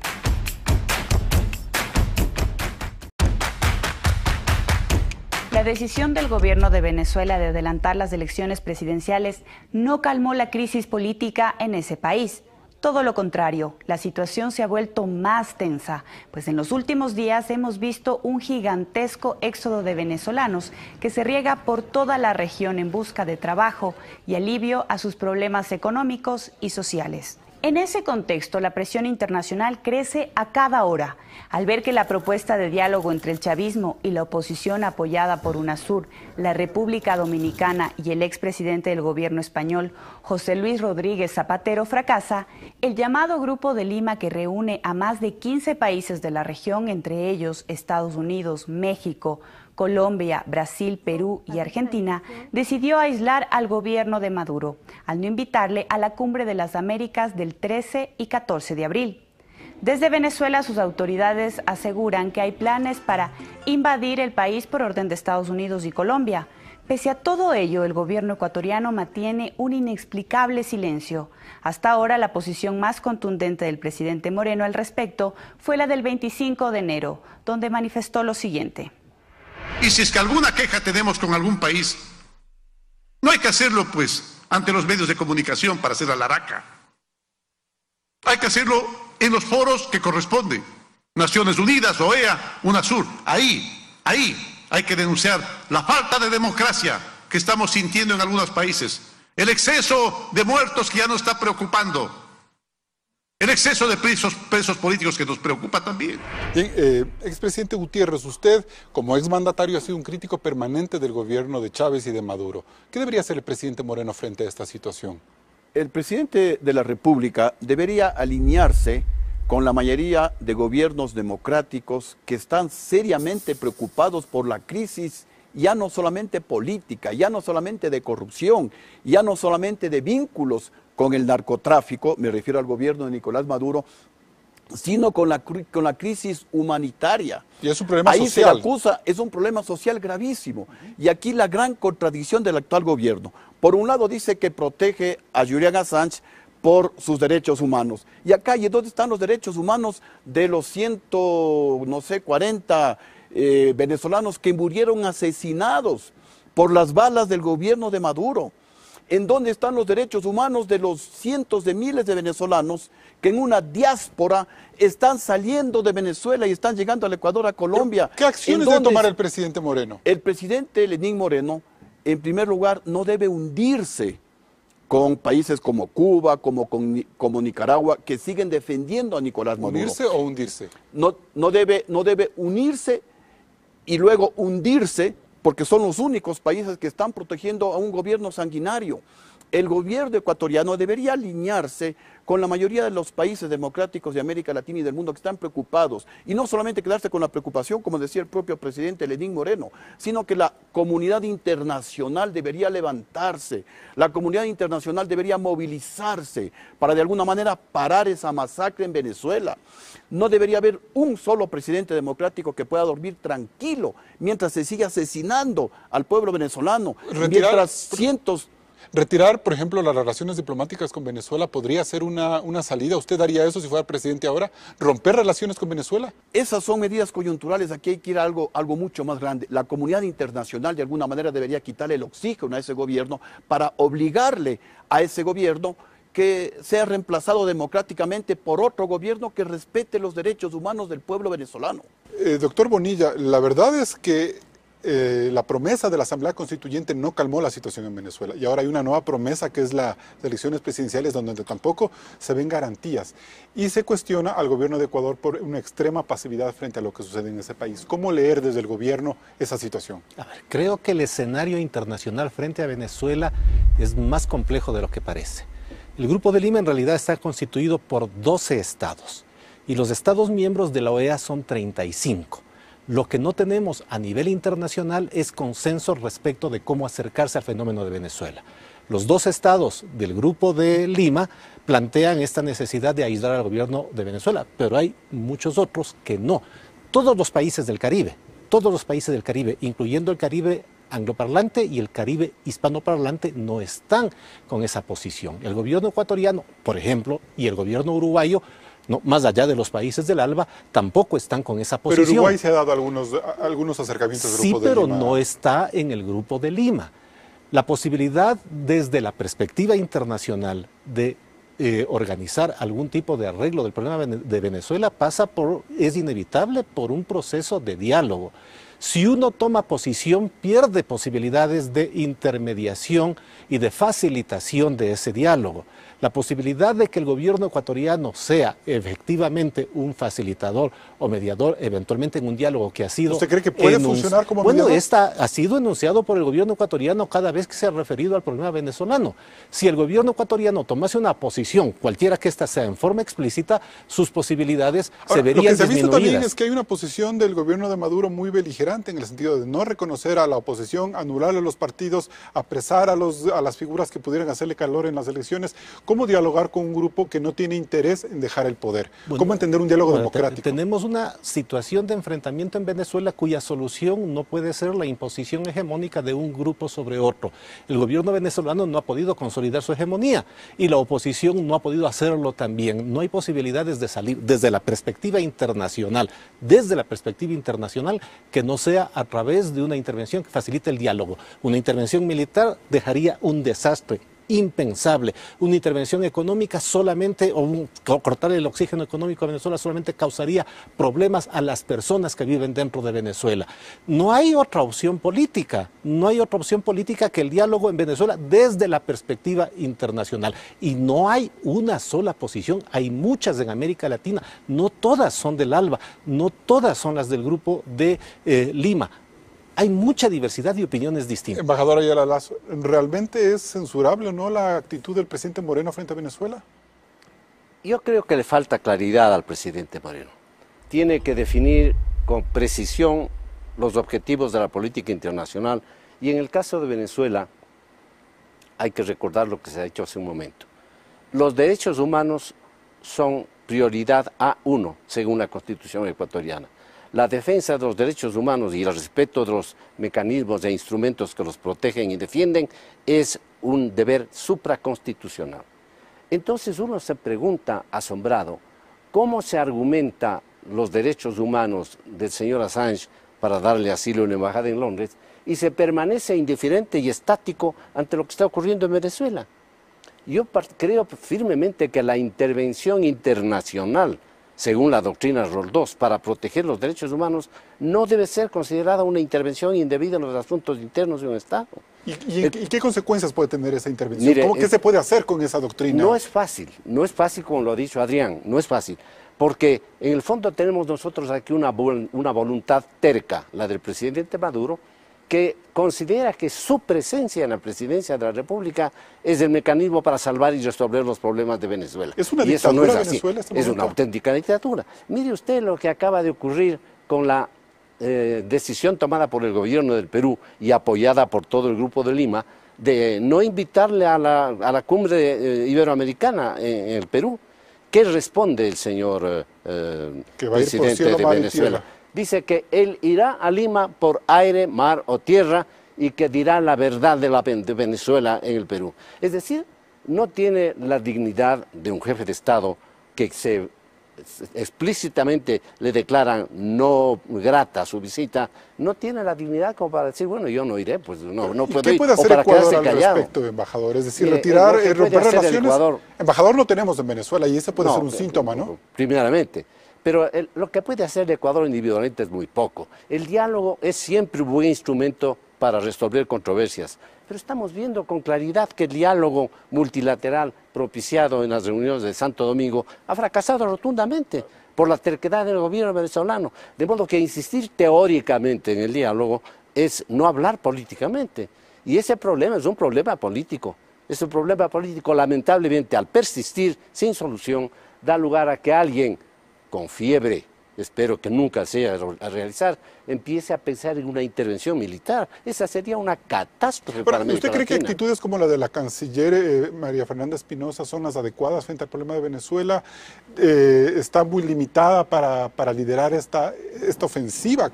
La decisión del gobierno de Venezuela de adelantar las elecciones presidenciales no calmó la crisis política en ese país. Todo lo contrario, la situación se ha vuelto más tensa, pues en los últimos días hemos visto un gigantesco éxodo de venezolanos que se riega por toda la región en busca de trabajo y alivio a sus problemas económicos y sociales. En ese contexto, la presión internacional crece a cada hora. Al ver que la propuesta de diálogo entre el chavismo y la oposición apoyada por UNASUR, la República Dominicana y el expresidente del gobierno español, José Luis Rodríguez Zapatero, fracasa, el llamado Grupo de Lima, que reúne a más de 15 países de la región, entre ellos Estados Unidos, México, Colombia, Brasil, Perú y Argentina, decidió aislar al gobierno de Maduro, al no invitarle a la Cumbre de las Américas del 13 y 14 de abril. Desde Venezuela, sus autoridades aseguran que hay planes para invadir el país por orden de Estados Unidos y Colombia. Pese a todo ello, el gobierno ecuatoriano mantiene un inexplicable silencio. Hasta ahora, la posición más contundente del presidente Moreno al respecto fue la del 25 de enero, donde manifestó lo siguiente. Y si es que alguna queja tenemos con algún país, no hay que hacerlo pues ante los medios de comunicación para hacer alaraca. Hay que hacerlo en los foros que corresponden. Naciones Unidas, OEA, UNASUR. Ahí hay que denunciar la falta de democracia que estamos sintiendo en algunos países. El exceso de muertos que ya nos está preocupando. El exceso de presos políticos que nos preocupa también. Bien, expresidente Gutiérrez, usted como exmandatario ha sido un crítico permanente del gobierno de Chávez y de Maduro. ¿Qué debería hacer el presidente Moreno frente a esta situación? El presidente de la República debería alinearse con la mayoría de gobiernos democráticos que están seriamente preocupados por la crisis, ya no solamente política, ya no solamente de corrupción, ya no solamente de vínculos con el narcotráfico, me refiero al gobierno de Nicolás Maduro, sino con la crisis humanitaria. Y es un problema social. Ahí se le acusa, es un problema social gravísimo. Y aquí la gran contradicción del actual gobierno. Por un lado dice que protege a Julian Assange por sus derechos humanos. Y acá, ¿y dónde están los derechos humanos de los 40 venezolanos que murieron asesinados por las balas del gobierno de Maduro? ¿En dónde están los derechos humanos de los cientos de miles de venezolanos que en una diáspora están saliendo de Venezuela y están llegando al Ecuador, a Colombia? ¿Qué acciones debe tomar el presidente Moreno? El presidente Lenín Moreno, en primer lugar, no debe hundirse con países como Cuba, como Nicaragua, que siguen defendiendo a Nicolás Maduro. ¿Unirse o hundirse? No debe unirse y luego hundirse, porque son los únicos países que están protegiendo a un gobierno sanguinario. El gobierno ecuatoriano debería alinearse con la mayoría de los países democráticos de América Latina y del mundo que están preocupados, y no solamente quedarse con la preocupación, como decía el propio presidente Lenín Moreno, sino que la comunidad internacional debería levantarse, la comunidad internacional debería movilizarse para de alguna manera parar esa masacre en Venezuela. No debería haber un solo presidente democrático que pueda dormir tranquilo mientras se sigue asesinando al pueblo venezolano, mientras cientos... Retirar, por ejemplo, las relaciones diplomáticas con Venezuela podría ser una salida. ¿Usted haría eso si fuera presidente ahora? ¿Romper relaciones con Venezuela? Esas son medidas coyunturales. Aquí hay que ir a algo mucho más grande. La comunidad internacional de alguna manera debería quitarle el oxígeno a ese gobierno para obligarle a ese gobierno que sea reemplazado democráticamente por otro gobierno que respete los derechos humanos del pueblo venezolano. Doctor Bonilla, la verdad es que la promesa de la Asamblea Constituyente no calmó la situación en Venezuela y ahora hay una nueva promesa que es las elecciones presidenciales donde tampoco se ven garantías y se cuestiona al gobierno de Ecuador por una extrema pasividad frente a lo que sucede en ese país. ¿Cómo leer desde el gobierno esa situación? A ver, creo que el escenario internacional frente a Venezuela es más complejo de lo que parece. El Grupo de Lima en realidad está constituido por 12 estados y los estados miembros de la OEA son 35. Lo que no tenemos a nivel internacional es consenso respecto de cómo acercarse al fenómeno de Venezuela. Los 2 estados del Grupo de Lima plantean esta necesidad de aislar al gobierno de Venezuela, pero hay muchos otros que no. todos los países del Caribe, incluyendo el Caribe angloparlante y el Caribe hispanoparlante, no están con esa posición. El gobierno ecuatoriano, por ejemplo, y el gobierno uruguayo, no, más allá de los países del ALBA, tampoco están con esa posición. Pero Uruguay se ha dado algunos acercamientos del Grupo de Lima. Sí, pero no está en el Grupo de Lima. La posibilidad desde la perspectiva internacional de organizar algún tipo de arreglo del problema de Venezuela es inevitable por un proceso de diálogo. Si uno toma posición, pierde posibilidades de intermediación y de facilitación de ese diálogo. La posibilidad de que el gobierno ecuatoriano sea efectivamente un facilitador o mediador, eventualmente en un diálogo que ha sido... ¿Usted cree que puede funcionar como mediador? Bueno, ha sido enunciado por el gobierno ecuatoriano cada vez que se ha referido al problema venezolano. Si el gobierno ecuatoriano tomase una posición, cualquiera que ésta sea en forma explícita, sus posibilidades se verían disminuidas. Lo que se ha visto también es que hay una posición del gobierno de Maduro muy beligerante en el sentido de no reconocer a la oposición, anularle los partidos, apresar a las figuras que pudieran hacerle calor en las elecciones. ¿Cómo dialogar con un grupo que no tiene interés en dejar el poder? Bueno, ¿cómo entender un diálogo democrático? Tenemos una situación de enfrentamiento en Venezuela cuya solución no puede ser la imposición hegemónica de un grupo sobre otro. El gobierno venezolano no ha podido consolidar su hegemonía y la oposición no ha podido hacerlo también. No hay posibilidades de salir desde la perspectiva internacional, que no sea a través de una intervención que facilite el diálogo. Una intervención militar dejaría un desastre impensable. Una intervención económica solamente, cortar el oxígeno económico a Venezuela solamente causaría problemas a las personas que viven dentro de Venezuela. No hay otra opción política, que el diálogo en Venezuela desde la perspectiva internacional. Y no hay una sola posición, hay muchas en América Latina, no todas son del ALBA, no todas son las del Grupo de Lima. Hay mucha diversidad de opiniones distintas. Embajador Ayala Lazo, ¿realmente es censurable o no la actitud del presidente Moreno frente a Venezuela? Yo creo que le falta claridad al presidente Moreno. Tiene que definir con precisión los objetivos de la política internacional y en el caso de Venezuela hay que recordar lo que se ha dicho hace un momento. Los derechos humanos son prioridad A1 según la Constitución ecuatoriana. La defensa de los derechos humanos y el respeto de los mecanismos e instrumentos que los protegen y defienden es un deber supraconstitucional. Entonces uno se pregunta, asombrado, ¿cómo se argumenta los derechos humanos del señor Assange para darle asilo en la embajada en Londres y se permanece indiferente y estático ante lo que está ocurriendo en Venezuela? Yo creo firmemente que la intervención internacional, según la doctrina Roldós, para proteger los derechos humanos, no debe ser considerada una intervención indebida en los asuntos internos de un Estado. ¿Y qué consecuencias puede tener esa intervención? Mire, ¿qué se puede hacer con esa doctrina? No es fácil como lo ha dicho Adrián, no es fácil, porque en el fondo tenemos nosotros aquí una voluntad terca, la del presidente Maduro, que considera que su presencia en la presidencia de la República es el mecanismo para salvar y resolver los problemas de Venezuela. ¿Es una dictadura no es Venezuela? Es una auténtica dictadura. Mire usted lo que acaba de ocurrir con la decisión tomada por el gobierno del Perú y apoyada por todo el Grupo de Lima de no invitarle a la cumbre iberoamericana en el Perú. ¿Qué responde el señor presidente de Venezuela? Dice que él irá a Lima por aire, mar o tierra y que dirá la verdad de Venezuela en el Perú. Es decir, no tiene la dignidad de un jefe de Estado que explícitamente le declaran no grata su visita, no tiene la dignidad como para decir, bueno, yo no iré, pues no puedo ir. ¿Qué puede hacer Ecuador al respecto, embajador? Es decir, retirar, romper relaciones. Embajador no tenemos en Venezuela y ese puede ser un síntoma, ¿no? Primeramente. Pero lo que puede hacer Ecuador individualmente es muy poco. El diálogo es siempre un buen instrumento para resolver controversias. Pero estamos viendo con claridad que el diálogo multilateral propiciado en las reuniones de Santo Domingo ha fracasado rotundamente por la terquedad del gobierno venezolano. De modo que insistir teóricamente en el diálogo es no hablar políticamente. Y ese problema es un problema político. Es un problema político, lamentablemente, al persistir sin solución, da lugar a que alguien con fiebre espero que nunca se llegue a realizar, empiece a pensar en una intervención militar. Esa sería una catástrofe para América ¿Usted cree que Latina. actitudes como la de la canciller María Fernanda Espinosa son las adecuadas frente al problema de Venezuela? ¿Está muy limitada para liderar esta ofensiva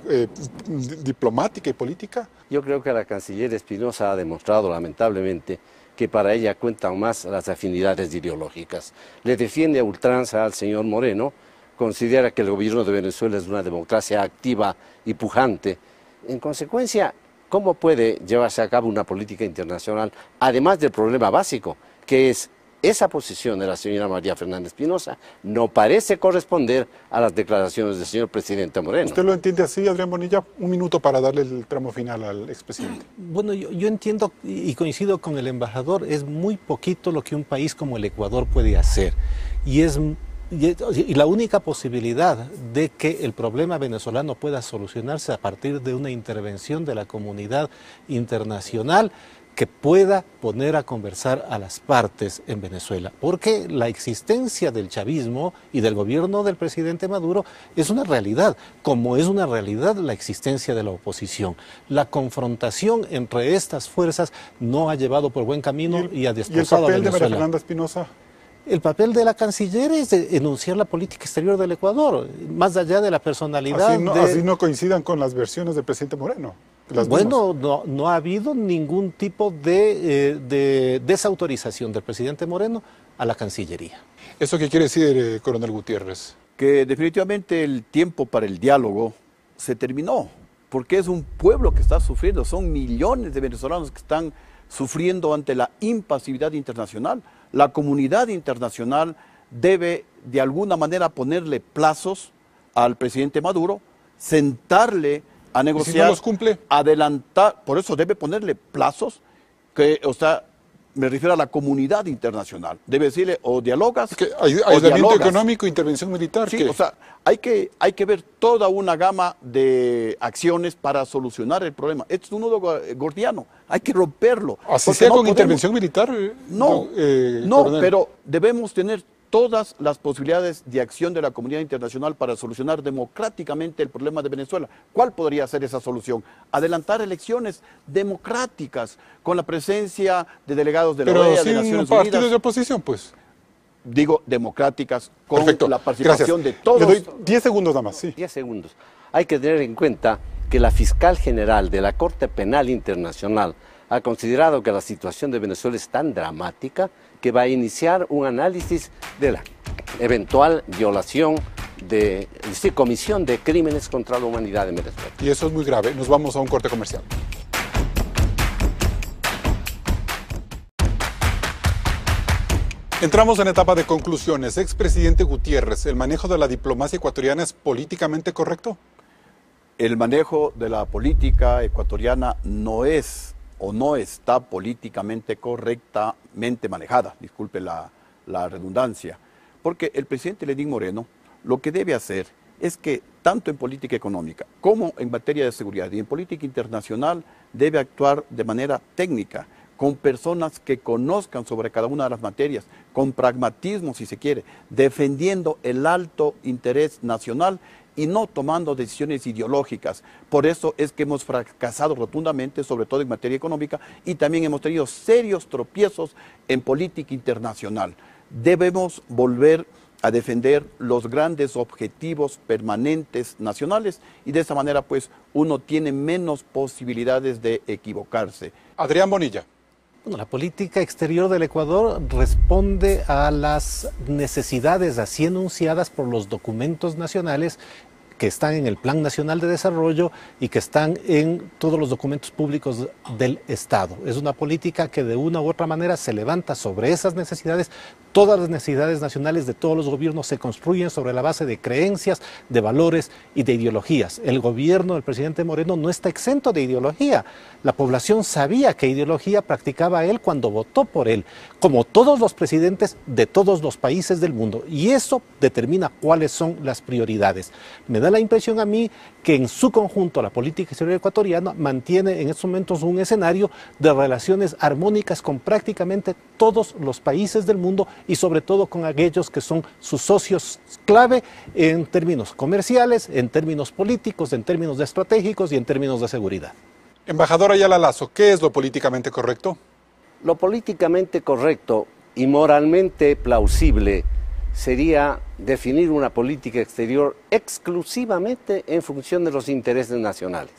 diplomática y política? Yo creo que la canciller Espinosa ha demostrado lamentablemente que para ella cuentan más las afinidades ideológicas. Le defiende a ultranza al señor Moreno, considera que el gobierno de Venezuela es una democracia activa y pujante. En consecuencia, ¿cómo puede llevarse a cabo una política internacional, además del problema básico, que es esa posición de la señora María Fernanda Espinosa, no parece corresponder a las declaraciones del señor presidente Moreno? ¿Usted lo entiende así, Adrián Bonilla? Un minuto para darle el tramo final al expresidente. Bueno, yo entiendo y coincido con el embajador, es muy poquito lo que un país como el Ecuador puede hacer. Y la única posibilidad de que el problema venezolano pueda solucionarse a partir de una intervención de la comunidad internacional que pueda poner a conversar a las partes en Venezuela, porque la existencia del chavismo y del gobierno del presidente Maduro es una realidad, como es una realidad la existencia de la oposición. La confrontación entre estas fuerzas no ha llevado por buen camino y ha destrozado a Venezuela. ¿Y el papel de María Fernanda Espinosa? El papel de la canciller es de enunciar la política exterior del Ecuador, más allá de la personalidad. Así no coincidan con las versiones del presidente Moreno. Bueno, no ha habido ningún tipo de desautorización del presidente Moreno a la Cancillería. ¿Eso qué quiere decir, coronel Gutiérrez? Que definitivamente el tiempo para el diálogo se terminó, porque es un pueblo que está sufriendo, son millones de venezolanos que están sufriendo ante la impasividad internacional. La comunidad internacional debe de alguna manera ponerle plazos al presidente Maduro, sentarle a negociar, ¿y si no los cumple? adelantar, por eso debe ponerle plazos, me refiero a la comunidad internacional, debe decirle o dialogas aislamiento económico, intervención militar. Sí, hay que ver toda una gama de acciones para solucionar el problema. Esto es un nudo gordiano, hay que romperlo. ¿Así sea con intervención militar? No, pero debemos tener todas las posibilidades de acción de la comunidad internacional para solucionar democráticamente el problema de Venezuela. ¿Cuál podría ser esa solución? Adelantar elecciones democráticas con la presencia de delegados de la OEA, de Naciones Unidas. Pero sin partidos de oposición, pues. Digo, democráticas, con Perfecto. la participación de todos. Le doy 10 segundos nada más, sí. 10 segundos. Hay que tener en cuenta que la fiscal general de la Corte Penal Internacional ha considerado que la situación de Venezuela es tan dramática que va a iniciar un análisis de la eventual violación comisión de crímenes contra la humanidad en Venezuela. Y eso es muy grave. Nos vamos a un corte comercial. Entramos en etapa de conclusiones. Expresidente Gutiérrez, ¿el manejo de la diplomacia ecuatoriana es políticamente correcto? El manejo de la política ecuatoriana no es o no está políticamente correctamente manejada, disculpe la redundancia, porque el presidente Lenín Moreno lo que debe hacer es que tanto en política económica como en materia de seguridad y en política internacional debe actuar de manera técnica, con personas que conozcan sobre cada una de las materias, con pragmatismo si se quiere, defendiendo el alto interés nacional y no tomando decisiones ideológicas. Por eso es que hemos fracasado rotundamente, sobre todo en materia económica, y también hemos tenido serios tropiezos en política internacional. Debemos volver a defender los grandes objetivos permanentes nacionales y de esa manera pues uno tiene menos posibilidades de equivocarse. Adrián Bonilla. Bueno, la política exterior del Ecuador responde a las necesidades así enunciadas por los documentos nacionales que están en el Plan Nacional de Desarrollo y que están en todos los documentos públicos del Estado. Es una política que de una u otra manera se levanta sobre esas necesidades. Todas las necesidades nacionales de todos los gobiernos se construyen sobre la base de creencias, de valores y de ideologías. El gobierno del presidente Moreno no está exento de ideología. La población sabía qué ideología practicaba él cuando votó por él, como todos los presidentes de todos los países del mundo. Y eso determina cuáles son las prioridades. Me da la impresión a mí que en su conjunto la política exterior ecuatoriana mantiene en estos momentos un escenario de relaciones armónicas con prácticamente todos los países del mundo y sobre todo con aquellos que son sus socios clave en términos comerciales, en términos políticos, en términos estratégicos y en términos de seguridad. Embajador Ayala Lazo, ¿qué es lo políticamente correcto? Lo políticamente correcto y moralmente plausible sería definir una política exterior exclusivamente en función de los intereses nacionales,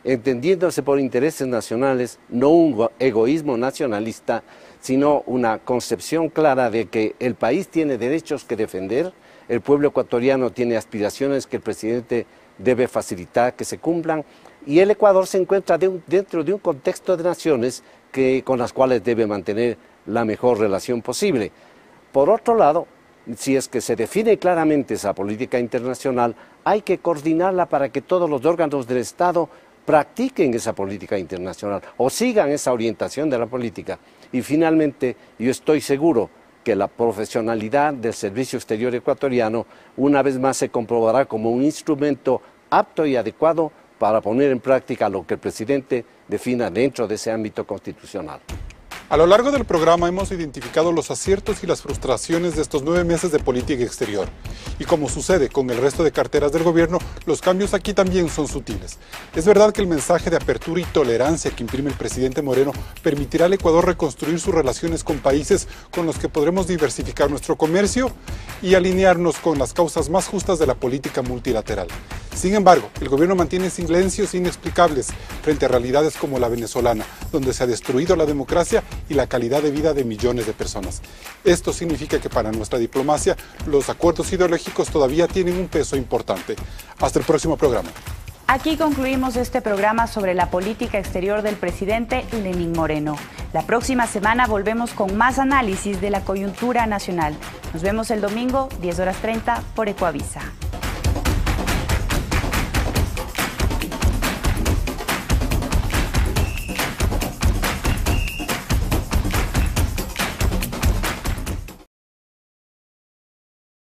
entendiéndose por intereses nacionales no un egoísmo nacionalista, sino una concepción clara de que el país tiene derechos que defender, el pueblo ecuatoriano tiene aspiraciones que el presidente debe facilitar que se cumplan, y el Ecuador se encuentra dentro de un contexto de naciones con las cuales debe mantener la mejor relación posible. Por otro lado, si es que se define claramente esa política internacional, hay que coordinarla para que todos los órganos del Estado practiquen esa política internacional o sigan esa orientación de la política. Y finalmente, yo estoy seguro que la profesionalidad del Servicio Exterior ecuatoriano una vez más se comprobará como un instrumento apto y adecuado para poner en práctica lo que el presidente defina dentro de ese ámbito constitucional. A lo largo del programa hemos identificado los aciertos y las frustraciones de estos 9 meses de política exterior. Y como sucede con el resto de carteras del gobierno, los cambios aquí también son sutiles. Es verdad que el mensaje de apertura y tolerancia que imprime el presidente Moreno permitirá al Ecuador reconstruir sus relaciones con países con los que podremos diversificar nuestro comercio y alinearnos con las causas más justas de la política multilateral. Sin embargo, el gobierno mantiene silencios inexplicables frente a realidades como la venezolana, donde se ha destruido la democracia y la calidad de vida de millones de personas. Esto significa que para nuestra diplomacia los acuerdos ideológicos todavía tienen un peso importante. Hasta el próximo programa. Aquí concluimos este programa sobre la política exterior del presidente Lenín Moreno. La próxima semana volvemos con más análisis de la coyuntura nacional. Nos vemos el domingo, 10:30 por Ecuavisa.